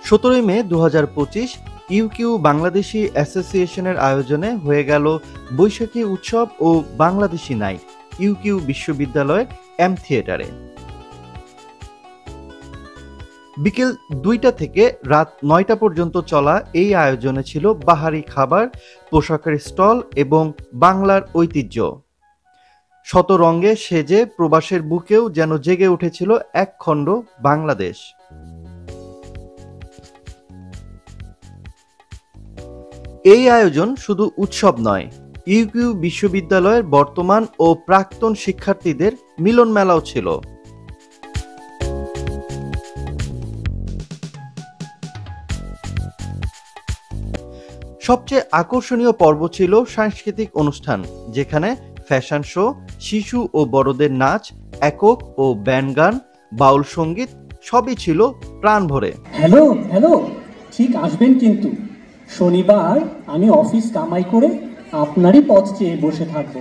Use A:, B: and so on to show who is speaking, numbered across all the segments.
A: 17 মে 2025 UQ Bangladeshi অ্যাসোসিয়েশনের আয়োজনে হয়ে গেল বৈশাখী উৎসব ও বাংলাদেশি নাইট ইউকিউ বিশ্ববিদ্যালয়ের এম থিয়েটারে। বিকেল 2টা থেকে রাত 9টা পর্যন্ত চলা এই আয়োজনে ছিল বাহারি খাবার, পোশাকের স্টল এবং বাংলার ঐতিহ্য। শত রঙে সেজে প্রবাসের বুকেও যেন জেগে উঠেছিল একখণ্ড বাংলাদেশ। এই আয়োজন শুধু উৎসব নয়, ইউকিউ বিশ্ববিদ্যালয়ের বর্তমান ও প্রাক্তন শিক্ষার্থীদের মিলন মেলাও ছিল। সবচেয়ে আকর্ষণীয় পর্ব ছিল সাংস্কৃতিক অনুষ্ঠান, যেখানে ফ্যাশন শো, শিশু ও বড়দের নাচ, একক ও ব্যান্ড গান, বাউল সঙ্গীত সবই ছিল প্রাণ ভরে।
B: হ্যালো হ্যালো, ঠিক আসবেন কিন্তু। শনিবার আমি অফিস কামাই করে আপনারই পথ চেয়ে বসে থাকবো।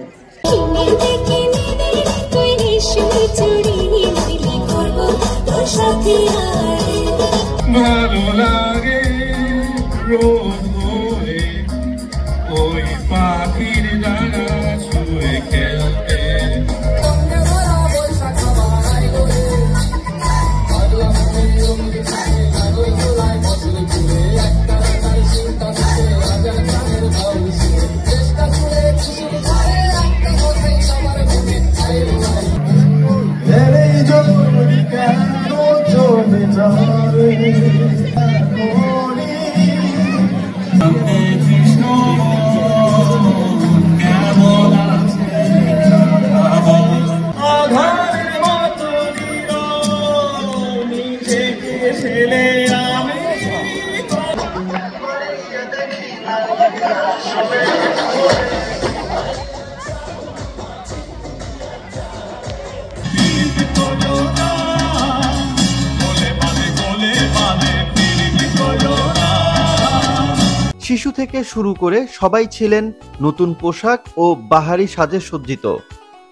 A: শিশু থেকে শুরু করে সবাই ছিলেন নতুন পোশাক ও বাহারি সাজে সজ্জিত।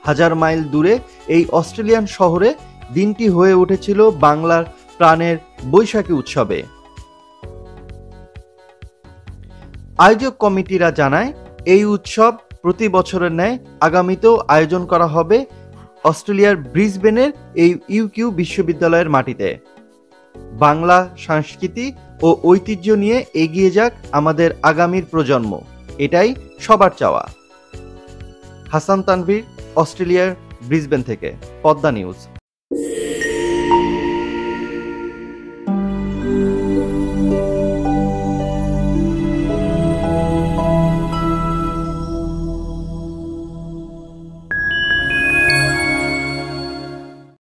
A: হাজার মাইল দূরে এই অস্ট্রেলিয়ান শহরে দিনটি হয়ে উঠেছিল বাংলার প্রাণের বৈশাখী উৎসবে। আয়োজক কমিটিরা জানায়, এই উৎসব প্রতি বছরের ন্যায় আগামীতেও আয়োজন করা হবে অস্ট্রেলিয়ার ব্রিসবেনের এই ইউকিউ বিশ্ববিদ্যালয়ের মাটিতে। বাংলা সংস্কৃতি ও ঐতিহ্য নিয়ে এগিয়ে যাক আমাদের আগামীর প্রজন্ম, এটাই সবার চাওয়া। হাসান তানভীর, অস্ট্রেলিয়ার ব্রিসবেন থেকে, পদ্মা নিউজ।